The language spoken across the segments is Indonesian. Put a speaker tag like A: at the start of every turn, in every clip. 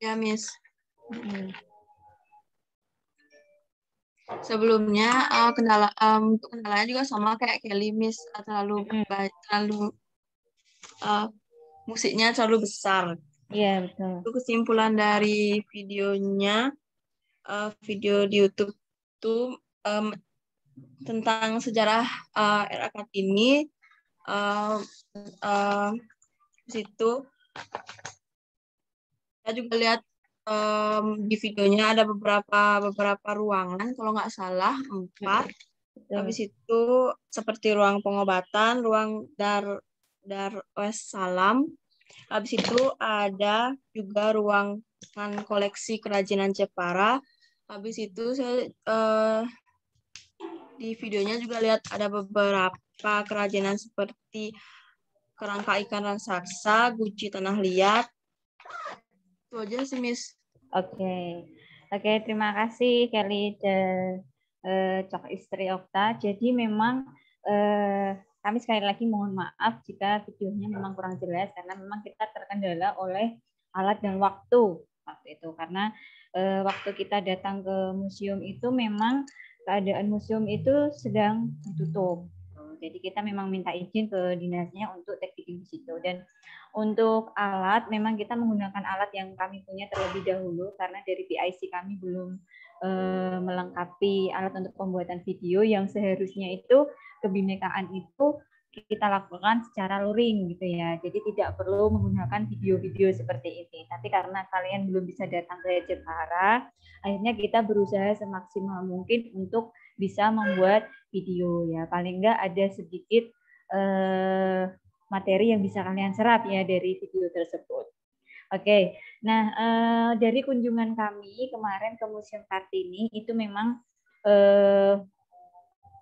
A: Ya, Miss.
B: Hmm.
A: Sebelumnya untuk kendalanya juga sama kayak Kelly, Miss. Terlalu musiknya terlalu besar.
B: Iya, betul.
A: Itu kesimpulan dari videonya, video di YouTube itu tentang sejarah RA Kartini. Di situ saya juga lihat di videonya ada beberapa ruangan, kalau nggak salah 4.
B: Betul.
A: Habis itu seperti ruang pengobatan, ruang Darwes Salam. Habis itu ada juga ruangan koleksi kerajinan Jepara. Habis itu saya di videonya juga lihat ada beberapa kerajinan seperti kerangka ikan raksasa, guci tanah liat. Itu aja sih, Miss.
B: Oke, terima kasih Kelly Cok Istri Okta. Jadi memang kami sekali lagi mohon maaf jika videonya memang kurang jelas karena memang kita terkendala oleh alat dan waktu itu karena waktu kita datang ke museum itu memang keadaan museum itu sedang ditutup. Jadi kita memang minta izin ke dinasnya untuk taking di situ dan untuk alat, memang kita menggunakan alat yang kami punya terlebih dahulu karena dari PIC kami belum melengkapi alat untuk pembuatan video yang seharusnya itu kebinekaan itu kita lakukan secara luring gitu ya. Jadi tidak perlu menggunakan video-video seperti ini. Tapi karena kalian belum bisa datang ke Jepara, akhirnya kita berusaha semaksimal mungkin untuk bisa membuat video ya. Paling enggak ada sedikit materi yang bisa kalian serap ya dari video tersebut. Oke, nah dari kunjungan kami kemarin ke Museum Kartini itu memang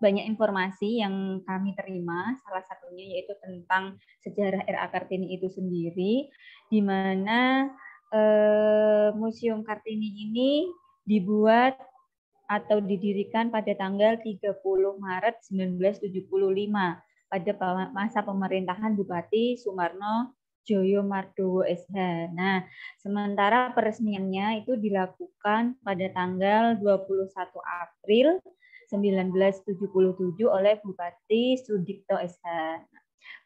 B: banyak informasi yang kami terima, salah satunya yaitu tentang sejarah RA Kartini itu sendiri, di mana Museum Kartini ini dibuat atau didirikan pada tanggal 30 Maret 1975 pada masa pemerintahan Bupati Sumarno Joyo Mardowo SH. Nah, sementara peresmiannya itu dilakukan pada tanggal 21 April 1977 oleh Bupati Sudikto SH.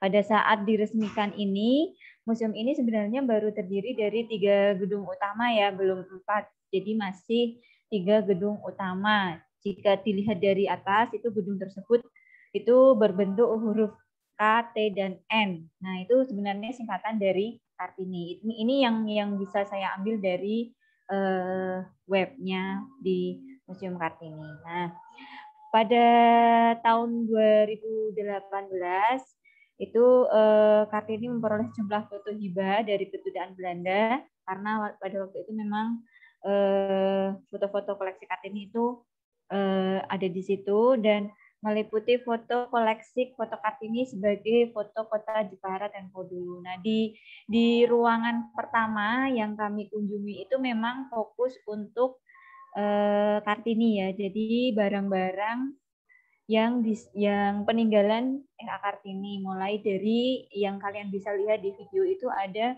B: Pada saat diresmikan ini, museum ini sebenarnya baru terdiri dari 3 gedung utama ya, belum 4. Jadi masih 3 gedung utama. Jika dilihat dari atas, itu gedung tersebut itu berbentuk huruf K, T, dan N. Nah, itu sebenarnya singkatan dari Kartini. Ini yang bisa saya ambil dari webnya di Museum Kartini. Nah, pada tahun 2018 itu Kartini memperoleh jumlah foto hibah dari kedutaan Belanda karena pada waktu itu memang foto-foto koleksi Kartini itu ada di situ dan meliputi foto koleksi foto Kartini sebagai foto kota Jepara dan Kodulu. Nah, di ruangan pertama yang kami kunjungi itu memang fokus untuk Kartini ya. Jadi barang-barang yang peninggalan RA Kartini, mulai dari yang kalian bisa lihat di video itu ada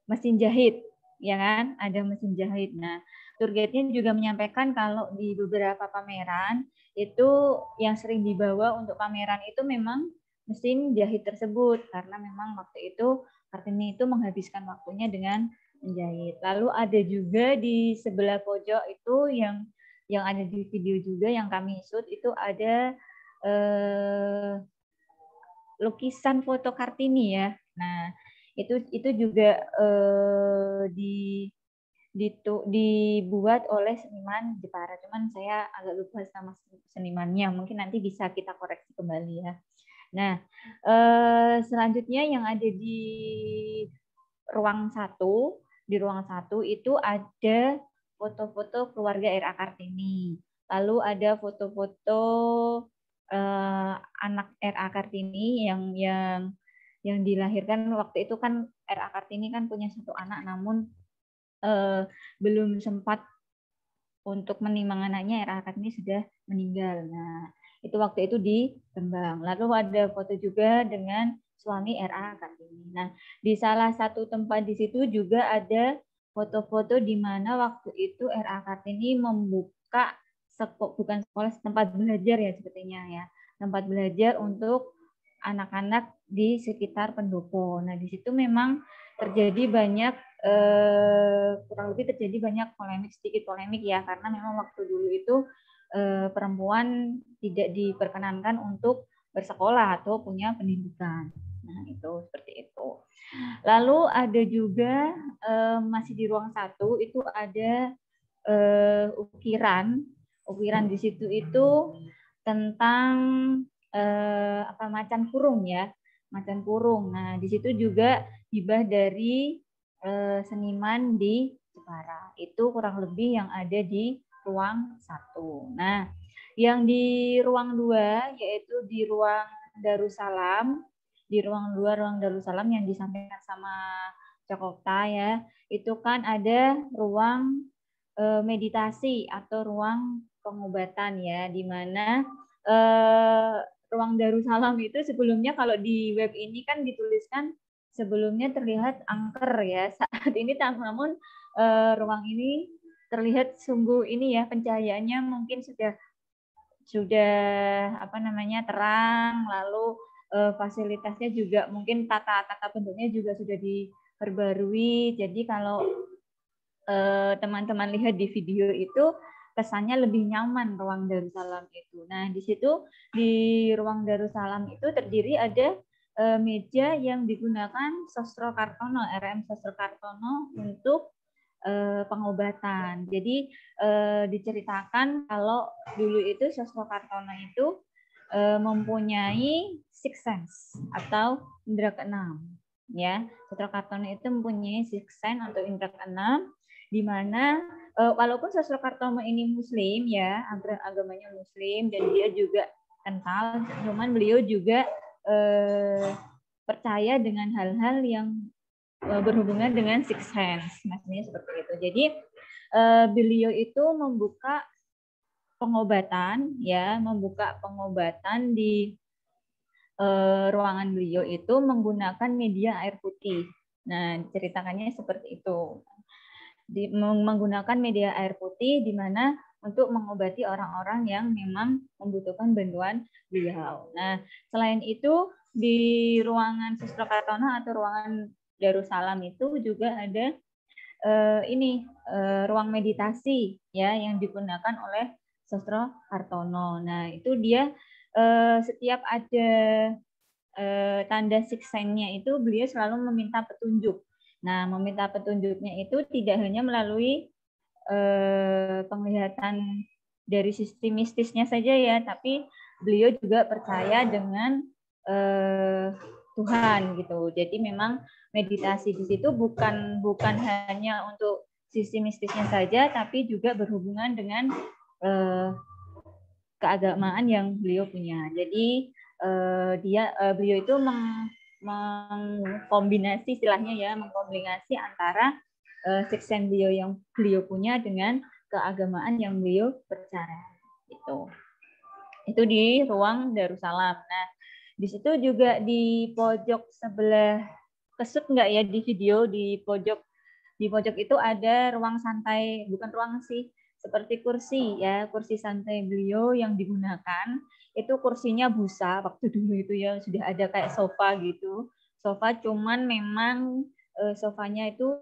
B: mesin jahit, ya kan? Ada mesin jahit. Nah, tour guide-nya juga menyampaikan kalau di beberapa pameran itu yang sering dibawa untuk pameran itu memang mesin jahit tersebut karena memang waktu itu Kartini itu menghabiskan waktunya dengan menjahit. Lalu ada juga di sebelah pojok itu yang ada di video juga yang kami shoot itu ada lukisan foto Kartini ya. Nah, itu juga dibuat oleh seniman Jepara. Cuman saya agak lupa sama senimannya. Mungkin nanti bisa kita koreksi kembali ya. Nah, selanjutnya yang ada di ruang 1, di ruang 1 itu ada foto-foto keluarga RA Kartini. Lalu ada foto-foto anak RA Kartini yang dilahirkan waktu itu kan RA Kartini kan punya 1 anak namun belum sempat untuk menimang anaknya, RA Kartini sudah meninggal. Nah, Itu waktu itu di Rembang. Lalu ada foto juga dengan suami RA Kartini. Nah, di salah satu tempat di situ juga ada foto-foto di mana waktu itu RA Kartini membuka bukan sekolah, tempat belajar ya sepertinya ya. Tempat belajar untuk anak-anak di sekitar pendopo. Nah, di situ memang terjadi banyak kurang lebih terjadi banyak sedikit polemik ya, karena memang waktu dulu itu perempuan tidak diperkenankan untuk bersekolah atau punya pendidikan. Nah, itu seperti itu. Lalu ada juga masih di ruang 1 itu ada ukiran di situ itu tentang macan kurung ya, macan kurung. Nah, di situ juga hibah dari seniman di Jepara. Itu kurang lebih yang ada di ruang 1. Nah, yang di ruang 2 yaitu di ruang Darussalam, ruang Darussalam yang disampaikan sama Cokokta ya, itu kan ada ruang meditasi atau ruang pengobatan ya, di mana ruang Darussalam itu sebelumnya kalau di web ini kan dituliskan sebelumnya terlihat angker ya. Saat ini namun ruang ini terlihat sungguh ini ya, pencahayaannya mungkin sudah terang, lalu fasilitasnya juga mungkin tata bentuknya juga sudah diperbarui. Jadi kalau teman-teman lihat di video itu kesannya lebih nyaman ruang Darussalam itu. Nah, di situ di ruang Darussalam itu terdiri ada meja yang digunakan Sosro Kartono, RM Sosro Kartono untuk pengobatan. Jadi diceritakan kalau dulu itu Sosro Kartono itu mempunyai sixth sense atau indera keenam. Ya, Sosro Kartono itu mempunyai sixth sense atau indera keenam, di mana walaupun Sosro Kartono ini Muslim ya, agamanya Muslim dan dia juga kental, cuman beliau juga percaya dengan hal-hal yang berhubungan dengan sixth sense, maksudnya seperti itu. Jadi beliau itu membuka pengobatan di ruangan beliau itu menggunakan media air putih. Nah, ceritakannya seperti itu. Menggunakan media air putih di mana untuk mengobati orang-orang yang memang membutuhkan bantuan beliau. Nah, selain itu di ruangan Sosro Kartono atau ruangan Darussalam itu juga ada ruang meditasi ya yang digunakan oleh Sosro Kartono. Nah, itu dia setiap ada tanda sixth sense-nya itu beliau selalu meminta petunjuk. Nah, meminta petunjuknya itu tidak hanya melalui penglihatan dari sisi mistisnya saja ya, tapi beliau juga percaya dengan Tuhan gitu. Jadi memang meditasi di situ bukan hanya untuk sisi mistisnya saja, tapi juga berhubungan dengan keagamaan yang beliau punya. Jadi beliau itu mengkombinasi istilahnya ya, mengkombinasi antara sixth sense beliau yang beliau punya dengan keagamaan yang beliau percaya. Itu di ruang Darussalam. Nah, di situ juga di pojok sebelah kesut nggak ya di video, di pojok itu ada ruang santai, bukan ruang sih, seperti kursi ya, kursi santai beliau yang digunakan itu kursinya busa waktu dulu itu ya, sudah ada kayak sofa gitu, sofa cuman memang sofanya itu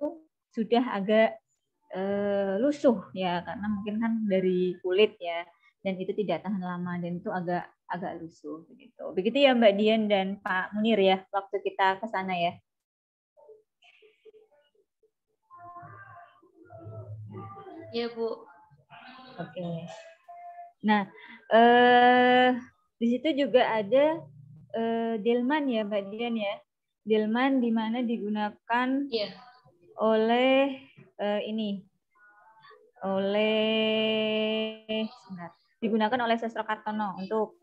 B: sudah agak lusuh ya, karena mungkin kan dari kulit ya, dan itu tidak tahan lama dan itu agak lusuh begitu ya Mbak Dian dan Pak Munir ya waktu kita ke sana ya.
A: Iya, Bu.
B: Oke. Nah, di situ juga ada delman ya, Mbak Dian ya. Delman di mana digunakan oleh digunakan oleh Sosro Kartono untuk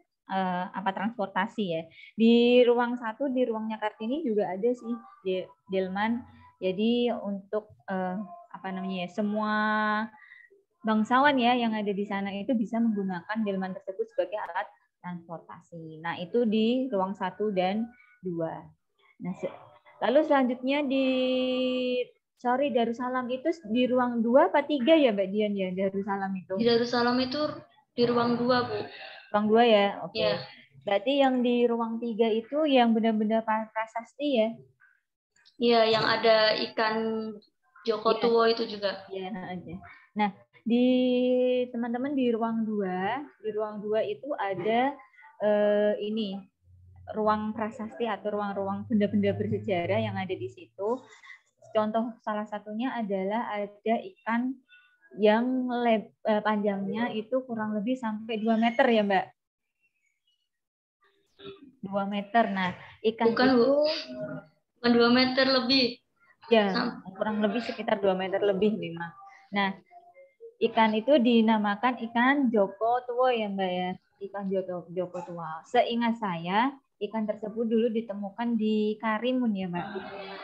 B: transportasi ya. Di ruang 1 di ruangnya Kartini juga ada sih delman. Jadi untuk semua bangsawan ya yang ada di sana itu bisa menggunakan delman tersebut sebagai alat transportasi. Nah, itu di ruang 1 dan 2. Nah, lalu selanjutnya Darussalam itu di ruang 2 apa 3 ya, Mbak Dian ya, Darussalam itu?
A: Di Darussalam itu di ruang 2, Bu.
B: Ruang 2 ya, oke.
A: Ya.
B: Berarti yang di ruang 3 itu yang benar-benar prasasti ya?
A: Iya, yang ada ikan Joko Tuwo itu juga.
B: Iya, aja. Nah, di teman-teman di ruang 2 itu ada ini ruang prasasti atau ruang-ruang benda-benda bersejarah yang ada di situ. Contoh salah satunya adalah ada ikan yang panjangnya itu kurang lebih sampai 2 meter ya, Mbak? 2 meter. Nah, ikan
A: bukan,
B: itu...
A: Bukan 2 meter lebih.
B: Ya, kurang lebih sekitar 2 meter lebih memang. Nah, ikan itu dinamakan ikan Joko Tuwo ya, Mbak ya? Ikan Joko Tuwo. Seingat saya, ikan tersebut dulu ditemukan di Karimun ya, Mbak?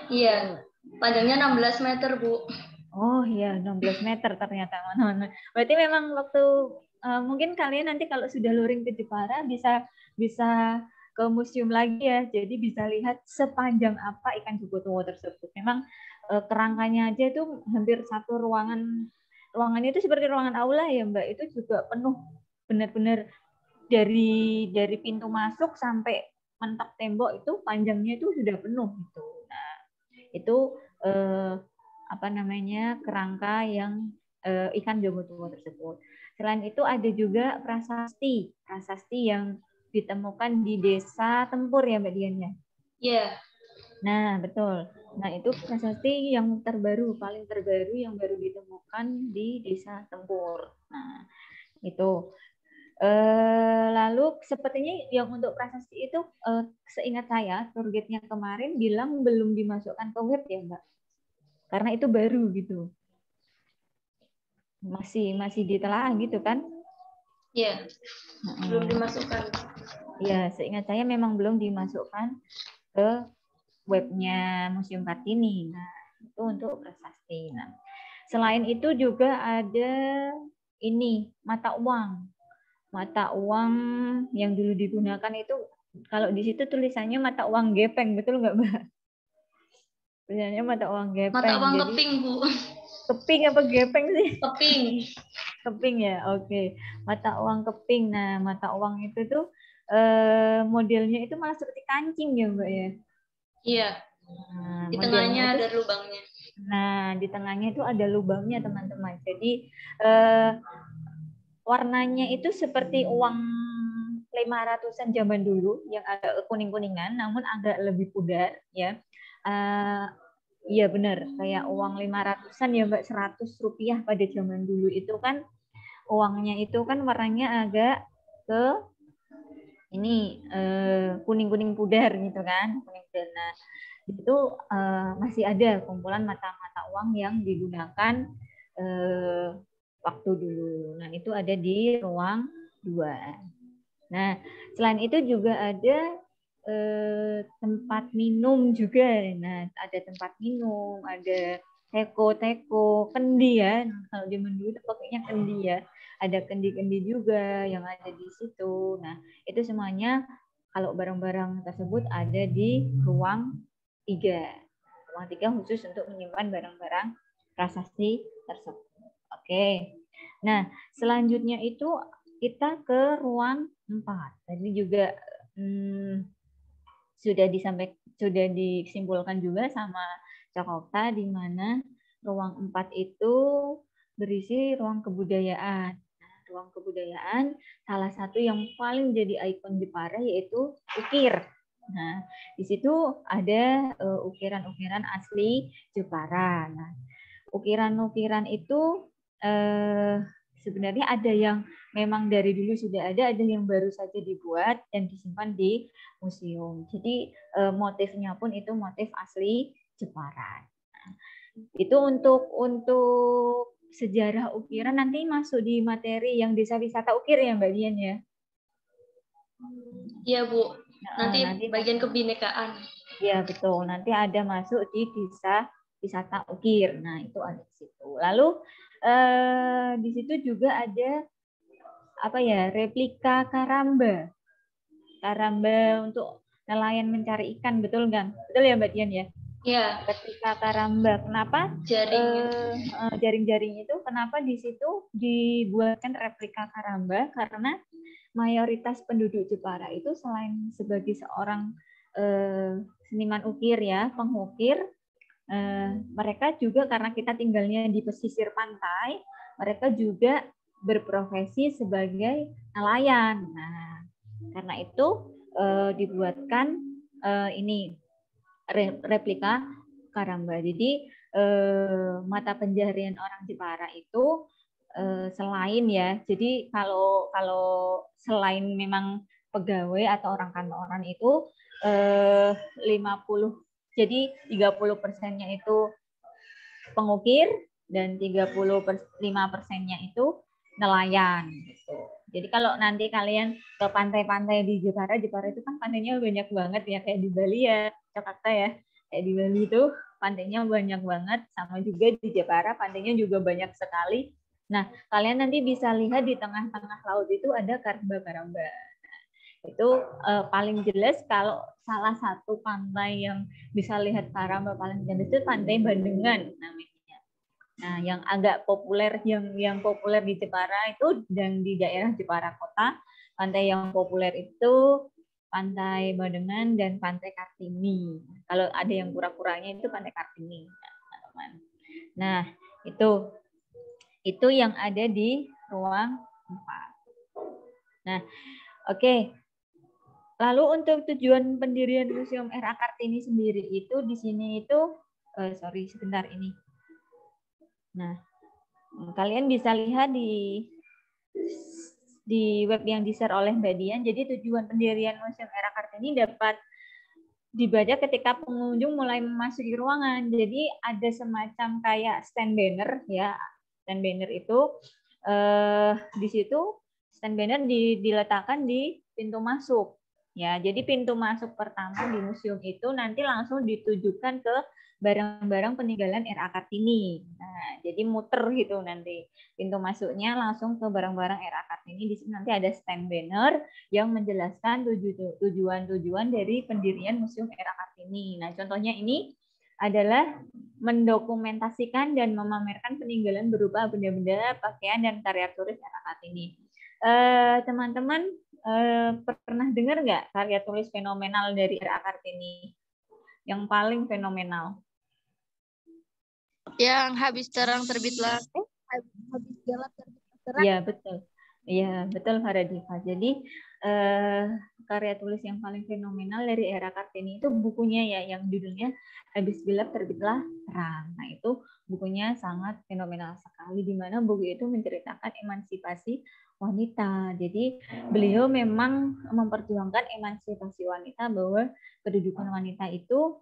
A: Iya, panjangnya 16 meter, Bu.
B: Oh iya, 16 meter ternyata. Berarti memang waktu mungkin kalian nanti kalau sudah luring ke Jepara bisa ke museum lagi ya. Jadi bisa lihat sepanjang apa ikan Joko Tuwo tersebut. Memang kerangkanya aja itu hampir satu ruangan. Ruangannya itu seperti ruangan aula ya, Mbak. Itu juga penuh benar-benar dari pintu masuk sampai mentok tembok itu panjangnya itu sudah penuh gitu. Nah, itu apa namanya kerangka yang ikan Joko Tuwo tersebut. Selain itu ada juga prasasti yang ditemukan di Desa Tempur ya, Mbak Dian ya.
A: Iya.
B: Nah, betul. Nah, itu prasasti yang paling terbaru yang baru ditemukan di Desa Tempur. Nah, itu. Lalu sepertinya yang untuk prasasti itu seingat saya targetnya kemarin bilang belum dimasukkan ke web ya, Mbak. Karena itu baru gitu. Masih ditelaah gitu kan?
A: Iya. Belum dimasukkan.
B: Ya, seingat saya memang belum dimasukkan ke webnya Museum Kartini. Nah, itu untuk prasasti. Nah, selain itu juga ada ini mata uang. Mata uang yang dulu digunakan itu kalau di situ tulisannya mata uang gepeng, betul nggak, Mbak? Tulisannya mata uang gepeng.
A: Mata uang
B: jadi,
A: keping, Bu.
B: Keping apa gepeng sih?
A: Keping.
B: Keping ya, oke. Mata uang keping. Nah, mata uang itu tuh modelnya itu malah seperti kancing ya, Mbak ya?
A: Iya.
B: Nah,
A: di tengahnya ada lubangnya.
B: Nah, di tengahnya itu ada lubangnya, teman-teman. Jadi warnanya itu seperti uang 500-an zaman dulu yang agak kuning-kuningan, namun agak lebih pudar ya. Iya benar, kayak uang 500-an ya, Mbak, 100 rupiah pada zaman dulu itu kan uangnya itu kan warnanya agak ke ini kuning-kuning pudar gitu kan, kuning pudar. Nah, itu masih ada kumpulan mata-mata uang yang digunakan waktu dulu. Nah, itu ada di ruang 2. Nah, selain itu juga ada tempat minum juga. Nah, ada tempat minum, ada teko, kendi ya. Kalau zaman dulu itu pakainya kendi ya. Ada kendi-kendi juga yang ada di situ. Nah, itu semuanya kalau barang-barang tersebut ada di ruang 3. Ruang 3 khusus untuk menyimpan barang-barang prasasti tersebut. Oke. Nah, selanjutnya itu kita ke ruang 4. Tadi juga sudah disimpulkan juga sama Cokokta di mana ruang 4 itu berisi ruang kebudayaan. Nah, ruang kebudayaan salah satu yang paling jadi ikon Jepara yaitu ukir. Nah, di situ ada ukiran-ukiran asli Jepara. Nah, ukiran-ukiran itu sebenarnya ada yang memang dari dulu sudah ada yang baru saja dibuat dan disimpan di museum. Jadi motifnya pun itu motif asli Jepara. Nah, itu untuk sejarah ukiran nanti masuk di materi yang desa wisata ukir ya, Mbak Dian ya?
A: Iya, Bu. Nanti bagian kebinekaan.
B: Iya, betul. Nanti ada masuk di desa wisata ukir. Nah, itu ada di situ. Lalu di situ juga ada apa ya, replika karamba. Karamba untuk nelayan mencari ikan, betul kan? Betul ya Mbak Dian ya?
C: Iya.
B: Replika karamba. Kenapa? Jaring-jaring itu kenapa di situ dibuatkan replika karamba? Karena mayoritas penduduk Jepara itu selain sebagai seorang seniman ukir ya, pengukir, mereka juga karena kita tinggalnya di pesisir pantai, mereka juga berprofesi sebagai nelayan. Nah, karena itu dibuatkan ini replika karamba. Jadi mata pencaharian orang Jepara itu selain ya, jadi kalau selain memang pegawai atau orang kantoran itu 50, jadi 30%-nya itu pengukir dan 35%-nya itu nelayan gitu. Jadi kalau nanti kalian ke pantai-pantai di Jepara itu kan pantainya banyak banget ya, kayak di Bali ya, Jakarta ya. Kayak di Bali itu pantainya banyak banget, sama juga di Jepara pantainya juga banyak sekali. Nah, kalian nanti bisa lihat di tengah-tengah laut itu ada karamba-karamba. Itu paling jelas kalau salah satu pantai yang bisa lihat karamba paling jelas itu Pantai Bandengan namanya. Nah, yang agak populer, yang populer di Jepara itu dan di daerah Jepara Kota, pantai yang populer itu Pantai Bandengan dan Pantai Kartini. Kalau ada yang kura-kuranya itu Pantai Kartini, teman-teman. Nah, itu yang ada di ruang 4. Nah, oke. Lalu untuk tujuan pendirian Museum R.A. Kartini sendiri itu di sini itu sebentar ini. Nah, kalian bisa lihat di web yang di-share oleh Mbak Dian. Jadi tujuan pendirian Museum R.A. Kartini dapat dibaca ketika pengunjung mulai memasuki ruangan. Jadi ada semacam kayak stand banner ya. Stand banner itu di situ stand banner diletakkan di pintu masuk. Ya, jadi pintu masuk pertama di museum itu nanti langsung ditujukan ke barang-barang peninggalan R.A. Kartini. Nah, jadi muter gitu nanti. Pintu masuknya langsung ke barang-barang R.A. Kartini. Di sini nanti ada stand banner yang menjelaskan tujuan-tujuan dari pendirian Museum R.A. Kartini. Nah, contohnya ini adalah mendokumentasikan dan memamerkan peninggalan berupa benda-benda, pakaian, dan karya tulis R.A. Kartini. Teman-teman pernah dengar nggak karya tulis fenomenal dari R.A. Kartini? Yang paling fenomenal?
A: Yang habis terang terbitlah, habis gelap terbitlah terang.
B: Iya, betul. Iya, betul Faradifa. Jadi karya tulis yang paling fenomenal dari R.A. Kartini itu bukunya ya, yang judulnya Habis Gelap Terbitlah Terang. Nah, itu bukunya sangat fenomenal sekali, di mana buku itu menceritakan emansipasi wanita. Jadi beliau memang memperjuangkan emansipasi wanita, bahwa kedudukan wanita itu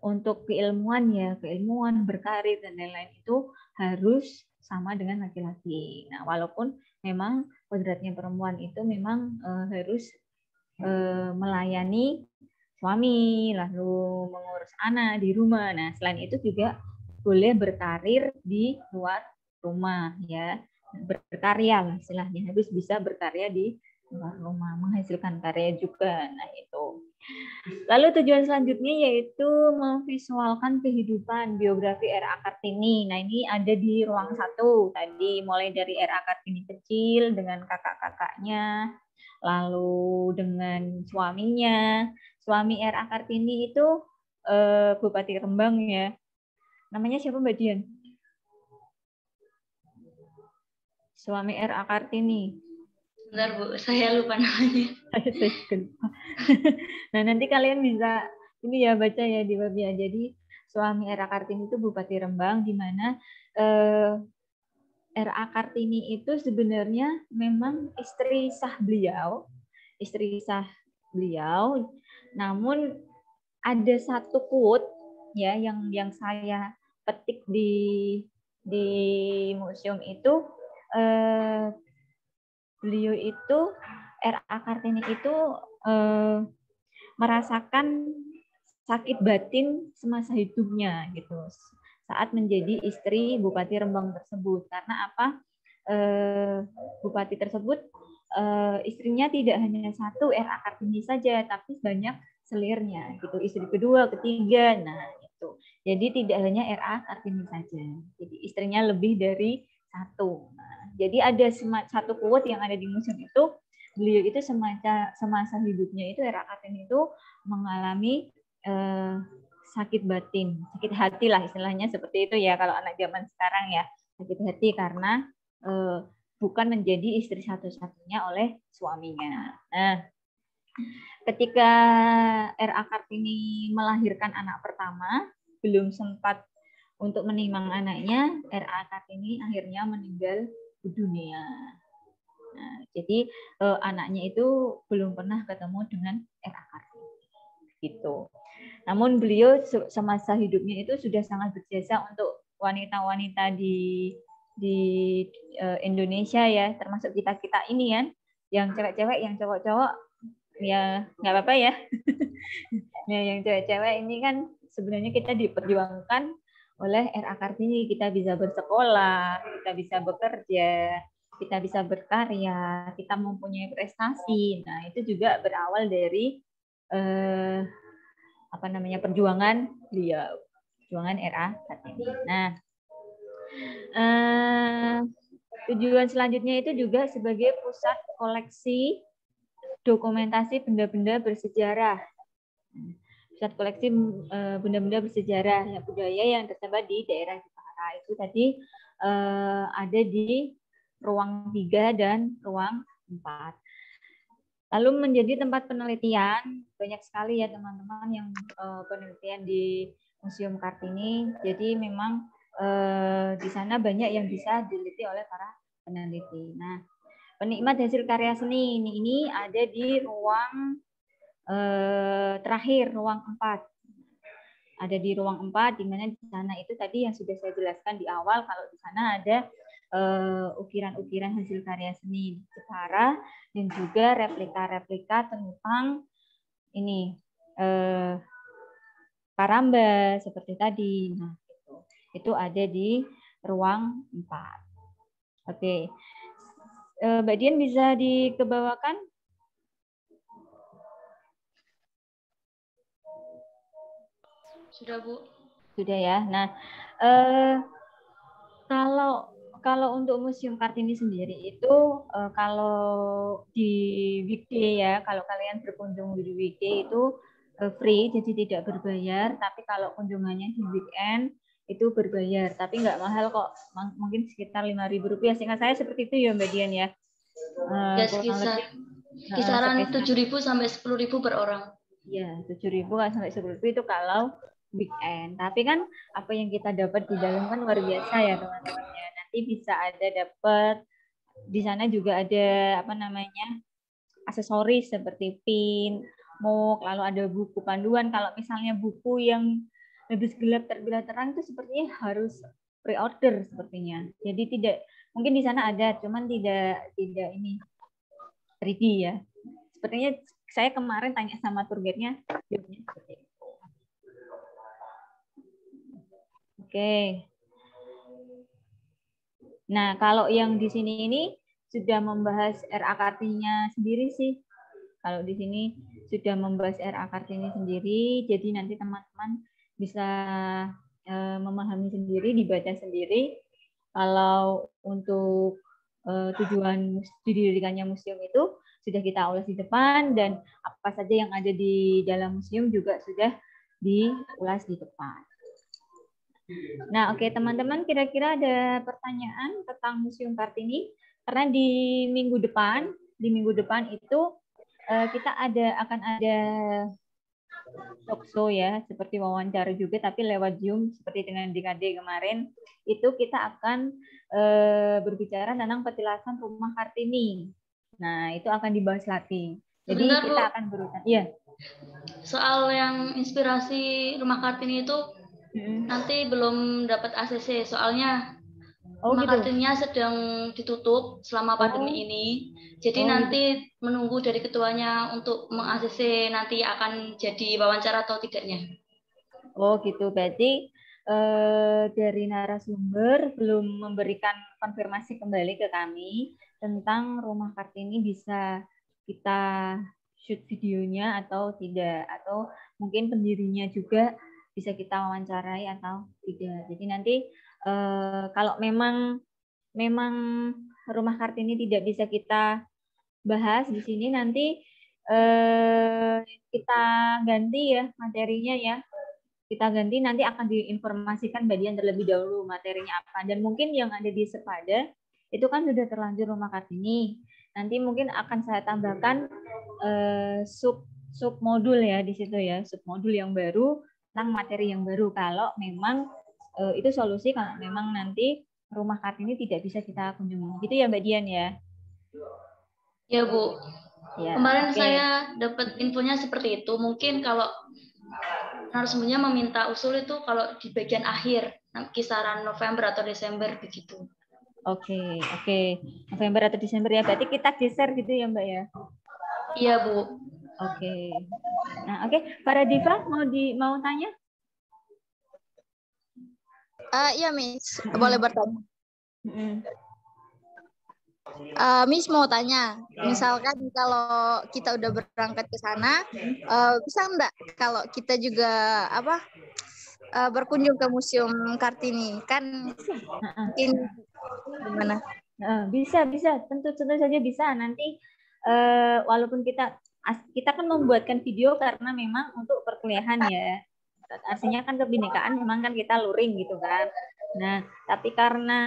B: untuk keilmuan ya, keilmuan, berkarir dan lain-lain itu harus sama dengan laki-laki. Nah, walaupun memang kodratnya perempuan itu memang harus melayani suami, lalu mengurus anak di rumah. Nah, selain itu juga boleh berkarir di luar rumah ya, berkarya lah istilahnya, harus bisa berkarya di luar rumah, menghasilkan karya juga. Nah, itu. Lalu tujuan selanjutnya yaitu memvisualkan kehidupan biografi R.A. Kartini. Nah, ini ada di ruang 1 tadi, mulai dari R.A. Kartini kecil dengan kakak-kakaknya, lalu dengan suaminya. Suami R.A. Kartini itu Bupati Rembang ya. Namanya siapa Mbak Dian? Suami R.A. Kartini.
C: Bentar Bu, saya lupa namanya.
B: Nah, nanti kalian bisa ini ya baca ya di webnya. Jadi suami R.A. Kartini itu Bupati Rembang, di mana R.A. Kartini itu sebenarnya memang istri sah beliau. Namun ada satu quote ya yang saya petik di museum itu, beliau itu R.A. Kartini itu merasakan sakit batin semasa hidupnya gitu saat menjadi istri Bupati Rembang tersebut. Karena apa? Bupati tersebut istrinya tidak hanya satu R.A. Kartini saja, tapi banyak selirnya gitu, istri kedua, ketiga. Nah, itu. Jadi tidak hanya R.A. Kartini saja. Jadi istrinya lebih dari satu. Nah, jadi ada satu quote yang ada di museum itu, beliau itu semasa hidupnya itu R.A. Kartini itu mengalami sakit batin, sakit hati lah istilahnya seperti itu ya kalau anak zaman sekarang ya, sakit hati karena bukan menjadi istri satu-satunya oleh suaminya. Nah, ketika R.A. Kartini melahirkan anak pertama, belum sempat untuk menimang anaknya, R.A. Kartini akhirnya meninggal dunia. Nah, jadi anaknya itu belum pernah ketemu dengan R.A. Kartini. Gitu. Namun beliau semasa hidupnya itu sudah sangat berjasa untuk wanita-wanita di Indonesia ya, termasuk kita ini ya, yang cewek-cewek, yang cowok-cowok ya nggak apa-apa ya. Nah, yang cewek-cewek ini kan sebenarnya kita diperjuangkan oleh R.A. Kartini, kita bisa bersekolah, kita bisa bekerja, kita bisa berkarya, kita mempunyai prestasi. Nah, itu juga berawal dari perjuangan beliau, perjuangan R.A. Kartini. Nah, tujuan selanjutnya itu juga sebagai pusat koleksi dokumentasi benda-benda bersejarah. Pusat koleksi benda-benda bersejarah budaya yang tersebar di daerah Jepara. Itu tadi ada di ruang 3 dan ruang 4. Lalu menjadi tempat penelitian, banyak sekali ya teman-teman yang penelitian di Museum Kartini. Jadi memang di sana banyak yang bisa diliti oleh para peneliti. Nah, penikmat hasil karya seni ini ada di ruang terakhir, ruang 4. Ada di ruang 4, di mana di sana itu tadi yang sudah saya jelaskan di awal, kalau di sana ada ukiran-ukiran hasil karya seni Jepara dan juga replika-replika tentang ini Paramba seperti tadi. Nah, itu ada di ruang 4. Oke. Mbak Dian bisa dikebawakan?
C: Sudah, Bu.
B: Sudah ya. Nah, kalau untuk Museum Kartini sendiri itu kalau di weekday ya, kalau kalian berkunjung di weekday itu free, jadi tidak berbayar. Tapi kalau kunjungannya di weekend itu berbayar, tapi nggak mahal kok, mungkin sekitar Rp5.000. Seingat saya seperti itu ya Mbak Dian ya.
C: Ya, kisaran 7.000 sampai 10.000 per orang.
B: Ya, 7.000 sampai 10.000 itu kalau weekend. Tapi kan apa yang kita dapat di dalam kan luar biasa ya teman-teman ya. Nanti bisa ada dapat di sana juga ada aksesoris seperti pin, mug, lalu ada buku panduan. Kalau misalnya buku yang lebih gelap terbilang terang itu sepertinya harus pre-order sepertinya. Jadi tidak, mungkin di sana ada, cuman tidak ini 3D ya. Sepertinya saya kemarin tanya sama tour guide-nya, jawabnya seperti itu. Oke. Nah, kalau yang di sini ini sudah membahas R.A. Kartini sendiri sih. Kalau di sini sudah membahas R.A. Kartini sendiri, jadi nanti teman-teman bisa memahami sendiri, dibaca sendiri. Kalau untuk tujuan didirikannya museum itu sudah kita ulas di depan, dan apa saja yang ada di dalam museum juga sudah diulas di depan. Nah, oke teman-teman, kira-kira ada pertanyaan tentang Museum Kartini? Karena di minggu depan itu kita akan ada talkshow ya, seperti wawancara juga, tapi lewat Zoom seperti dengan DKD kemarin. Itu kita akan berbicara tentang petilasan rumah Kartini. Nah, itu akan dibahas lagi. Jadi sebentar, kita akan berusaha. Iya.
C: Soal yang inspirasi rumah Kartini itu nanti belum dapat ACC, soalnya rumah gitu. Kartininya sedang ditutup selama pandemi ini. Jadi nanti menunggu dari ketuanya untuk meng-ACC nanti akan jadi wawancara atau tidaknya.
B: Oh gitu, berarti dari narasumber belum memberikan konfirmasi kembali ke kami. tentang Rumah Kartini bisa kita shoot videonya atau tidak, atau mungkin pendirinya juga bisa kita wawancarai atau tidak. Jadi nanti kalau memang Rumah Kartini tidak bisa kita bahas di sini, nanti kita ganti ya materinya ya. Kita ganti, nanti akan diinformasikan bagian terlebih dahulu materinya apa. Dan mungkin yang ada di Sepada itu kan sudah terlanjur Rumah Kartini. Nanti mungkin akan saya tambahkan sub modul ya di situ ya, sub modul yang baru tentang materi yang baru. Kalau memang itu solusi kalau memang nanti Rumah Kartini tidak bisa kita kunjungi. Gitu ya Mbak Dian ya?
C: Ya Bu. Ya, kemarin saya dapat infonya seperti itu. Mungkin kalau narasumbernya meminta usul itu kalau di bagian akhir, kisaran November atau Desember begitu.
B: Oke. November atau Desember ya. Berarti kita geser gitu ya Mbak ya?
C: Iya Bu.
B: Oke. Nah Para Diva mau tanya?
D: Iya Miss, boleh bertanya. Miss mau tanya, misalkan kalau kita udah berangkat ke sana, bisa enggak kalau kita juga berkunjung ke Museum Kartini? Kan mungkin gimana?
B: Bisa, tentu saja bisa. Nanti walaupun kita kan membuatkan video karena memang untuk perkuliahan ya. Artinya kan kebinekaan memang kan kita luring gitu kan. Nah, tapi karena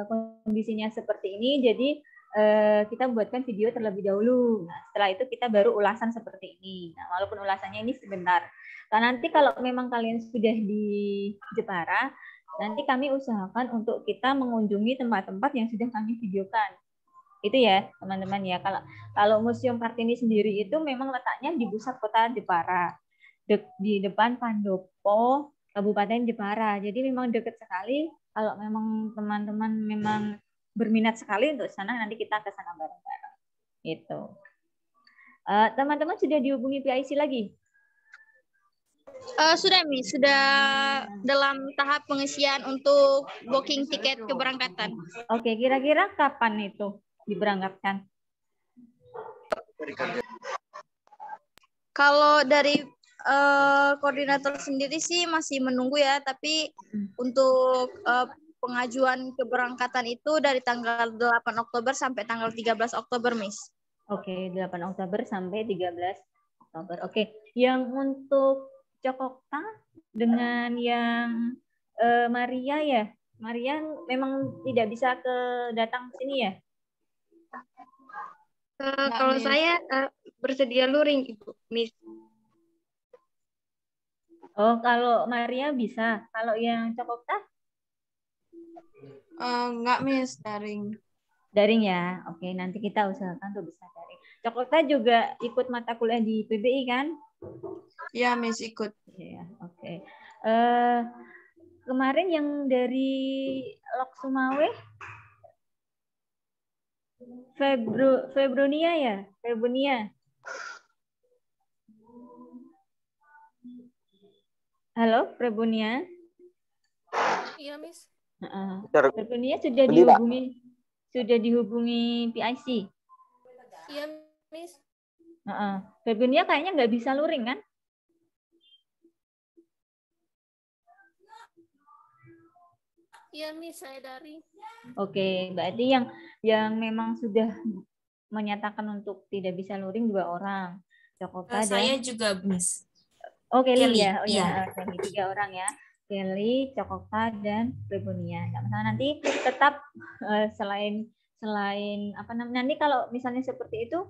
B: kondisinya seperti ini, jadi kita buatkan video terlebih dahulu. Nah, setelah itu kita baru ulasan seperti ini. Nah, walaupun ulasannya ini sebentar. Nah, nanti kalau memang kalian sudah di Jepara, nanti kami usahakan untuk kita mengunjungi tempat-tempat yang sudah kami videokan. Itu ya, teman-teman ya. Kalau Museum Kartini sendiri itu memang letaknya di pusat kota Jepara. Di depan Pandopo, Kabupaten Jepara. Jadi memang dekat sekali. Kalau memang teman-teman memang berminat sekali untuk sana, nanti kita ke sana bareng-bareng. Gitu. Teman-teman sudah dihubungi PIC lagi?
D: Sudah, Miss. Sudah dalam tahap pengisian untuk booking tiket keberangkatan.
B: Oke, kira-kira kapan itu diberangkatkan?
D: Kalau dari koordinator sendiri sih masih menunggu ya, tapi untuk pengajuan keberangkatan itu dari tanggal 8 Oktober sampai tanggal 13 Oktober, Miss.
B: Oke, 8 Oktober sampai 13 Oktober. Oke, yang untuk Cokokta dengan yang Maria ya? Maria memang tidak bisa datang ke sini ya?
A: Kalau saya bersedia luring, Ibu, Miss.
B: Oh, kalau Maria bisa. Kalau yang Cokokta?
A: Enggak, Miss, daring.
B: Daring ya? Oke, nanti kita usahakan untuk bisa daring. Cokokta juga ikut mata kuliah di PBI kan?
A: Iya, Miss, ikut.
B: Ya, oke. Kemarin yang dari Lok Sumawe, Febronia ya? Febronia. Halo, Febronia.
E: Iya, Miss.
B: Febronia sudah dihubungi PIC.
E: Iya, Miss.
B: Febronia kayaknya nggak bisa luring kan?
E: Iya, Miss, saya daring.
B: Oke, berarti yang memang sudah menyatakan untuk tidak bisa luring 2 orang. Cokota
F: saya juga, Miss.
B: Oh, Kelly ya. Oh
F: iya.
B: Ya, Kelly 3 orang ya. Kelly, Cokota dan Febronia. Nggak masalah, nanti tetap selain nanti kalau misalnya seperti itu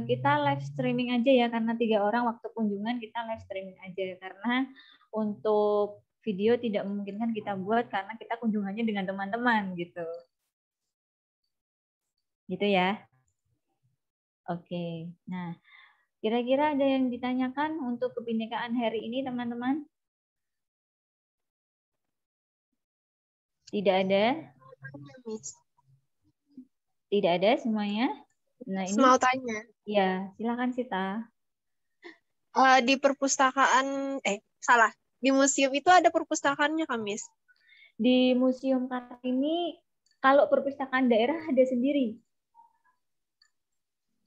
B: kita live streaming aja ya, karena 3 orang waktu kunjungan kita live streaming aja, karena untuk video tidak memungkinkan kita buat karena kita kunjungannya dengan teman-teman gitu. Gitu ya. Oke. Nah, kira-kira ada yang ditanyakan untuk kebinekaan hari ini, teman-teman? Tidak ada? Tidak ada semuanya? Nah, ini
G: mau tanya.
B: Ya, silakan Sita.
G: Di perpustakaan, di museum itu ada perpustakaannya, Kak, Miss?
B: Di Museum Kartini Kalau perpustakaan daerah ada sendiri.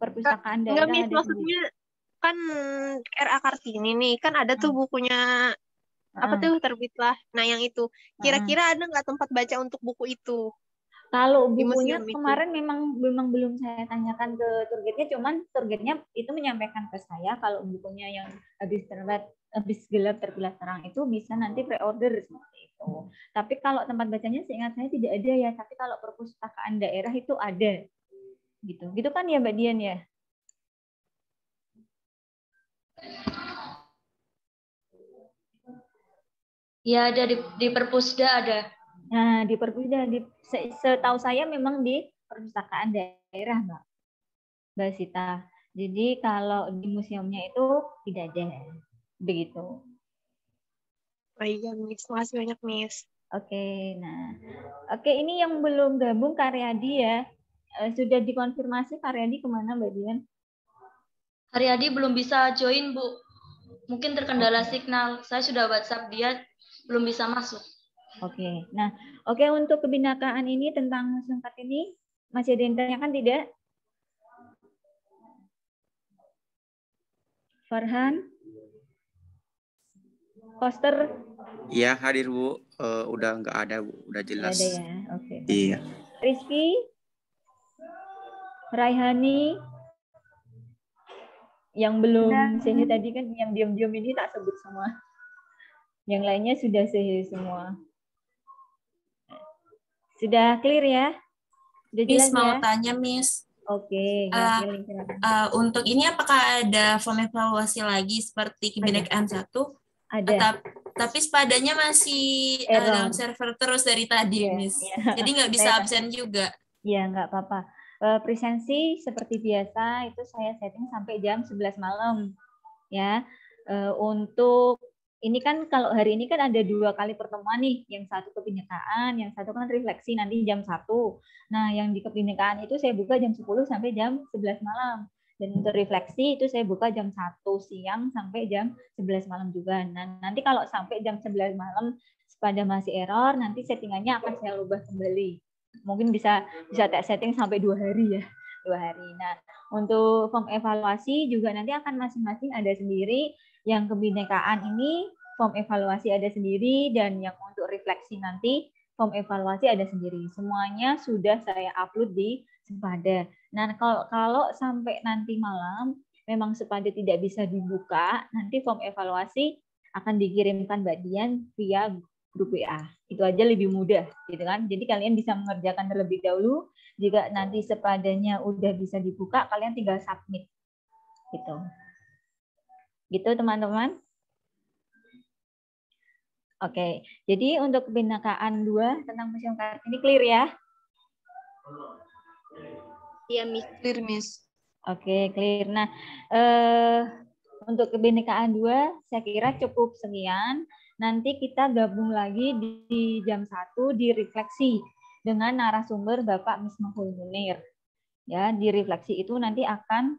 B: Perpustakaan daerah
G: Enggak, Miss,
B: ada
G: maksudnya
B: sendiri.
G: kan R.A. Kartini nih, kan ada tuh bukunya, apa tuh, Terbitlah. Nah, yang itu. Kira-kira ada nggak tempat baca untuk buku itu?
B: Kalau
G: Di
B: bukunya
G: museum itu.
B: kemarin memang belum saya tanyakan ke tour guide-nya, cuman tour guide-nya itu menyampaikan ke saya kalau bukunya yang habis gelap terbilas terang itu bisa nanti pre-order seperti itu. Tapi kalau tempat bacanya seingat saya tidak ada ya, tapi kalau perpustakaan daerah itu ada. Gitu. Gitu kan ya Mbak Dian ya?
C: Ya, ada di Perpusda ada.
B: Nah, di Perpusda, setahu saya memang di perpustakaan daerah, Mbak Sita. Jadi kalau di museumnya itu tidak ada. Begitu.
G: Oh iya, Miss. Makasih banyak, Miss.
B: Oke, nah. Oke, ini yang belum gabung Karyadi ya. Sudah dikonfirmasi Karyadi kemana, Mbak Dian?
C: Karyadi belum bisa join, Bu. Mungkin terkendala signal. Saya sudah WhatsApp dia, belum bisa masuk.
B: Oke, nah, untuk kebinakaan ini tentang Museum Kartini masih ada yang tanyakan tidak? Farhan, Koster?
F: Iya hadir Bu, udah nggak ada Bu, udah jelas.
B: Nggak ada ya, oke.
F: Iya.
B: Rizky, Raihani, yang belum sehe tadi kan, yang diam-diam ini tak sebut semua. Yang lainnya sudah sehe semua. Sudah clear ya? Sudah jelas
H: Miss, mau
B: ya?
H: tanya, Miss.
B: Oke, ya, silakan.
H: Untuk ini apakah ada form evaluasi lagi seperti kebinekaan 1?
B: Ada.
H: Tapi sepadanya masih dalam server terus dari tadi, Miss. Jadi nggak bisa absen juga.
B: Iya, nggak apa-apa. Presensi seperti biasa itu saya setting sampai jam 11 malam. Ya, untuk ini kan kalau hari ini kan ada 2 kali pertemuan nih, yang satu kebinekaan, yang satu kan refleksi nanti jam 1. Nah, yang di kebinekaan itu saya buka jam 10 sampai jam 11 malam. Dan untuk refleksi itu saya buka jam 1 siang sampai jam 11 malam juga. Nah, nanti kalau sampai jam 11 malam pada masih error, nanti settingannya akan saya ubah kembali. Mungkin bisa tak setting sampai 2 hari ya. 2 hari. Nah, untuk form evaluasi juga nanti akan masing-masing ada sendiri. Yang kebinekaan ini form evaluasi ada sendiri, dan yang untuk refleksi nanti form evaluasi ada sendiri. Semuanya sudah saya upload di Sepada. Nah, kalau sampai nanti malam memang Sepada tidak bisa dibuka, nanti form evaluasi akan dikirimkan Mbak Dian via grup WA. Itu aja lebih mudah, gitu kan? Jadi kalian bisa mengerjakan terlebih dahulu. Jika nanti Sepadanya udah bisa dibuka, kalian tinggal submit, gitu. Gitu teman-teman. Oke, jadi untuk kebinakaan 2 tentang Museum Kartini clear ya?
A: Iya, Miss. Clear, Miss.
B: Oke, clear. Nah, untuk kebinekaan 2 saya kira cukup sekian. Nanti kita gabung lagi di jam 1 di refleksi dengan narasumber Bapak Misbahul Munir. Ya, di refleksi itu nanti akan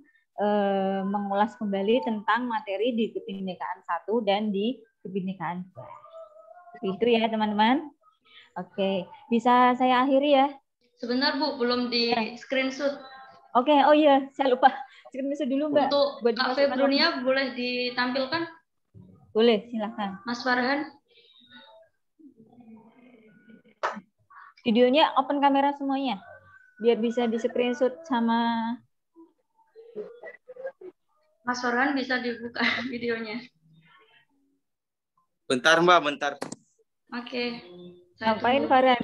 B: mengulas kembali tentang materi di kebinekaan 1 dan di kebinekaan 2. Itu ya teman-teman. Oke, bisa saya akhiri ya?
C: Sebentar Bu, belum di screenshot.
B: Oke, oh iya, saya lupa. Screenshot dulu Mbak.
C: Untuk Kak Februnia boleh ditampilkan?
B: Boleh, silakan.
C: Mas Farhan.
B: Videonya open kamera semuanya, biar bisa di screenshot sama.
C: Mas Farhan bisa dibuka videonya.
F: Bentar Mbak, bentar.
C: Oke.
B: Ngapain Farhan?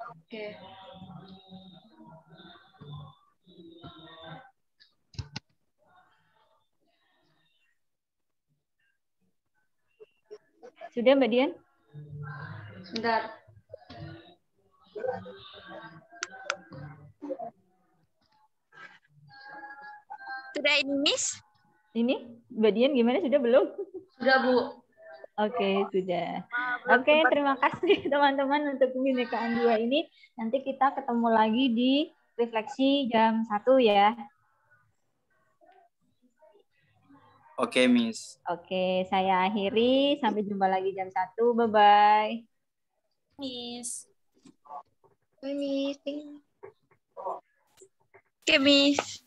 C: Oke.
B: Sudah Mbak Dian?
C: Sebentar.
D: Sudah ini, Miss?
B: Ini Mbak Dian gimana? Sudah belum?
C: Sudah Bu.
B: Oke, sudah. Oke, terima kasih teman-teman untuk kebinekaan 2 ini. Nanti kita ketemu lagi di refleksi jam 1 ya.
F: Oke, Miss.
B: Oke, saya akhiri. Sampai jumpa lagi jam 1. Bye-bye.
H: Miss.
A: Bye, Miss.
D: Oke, Miss.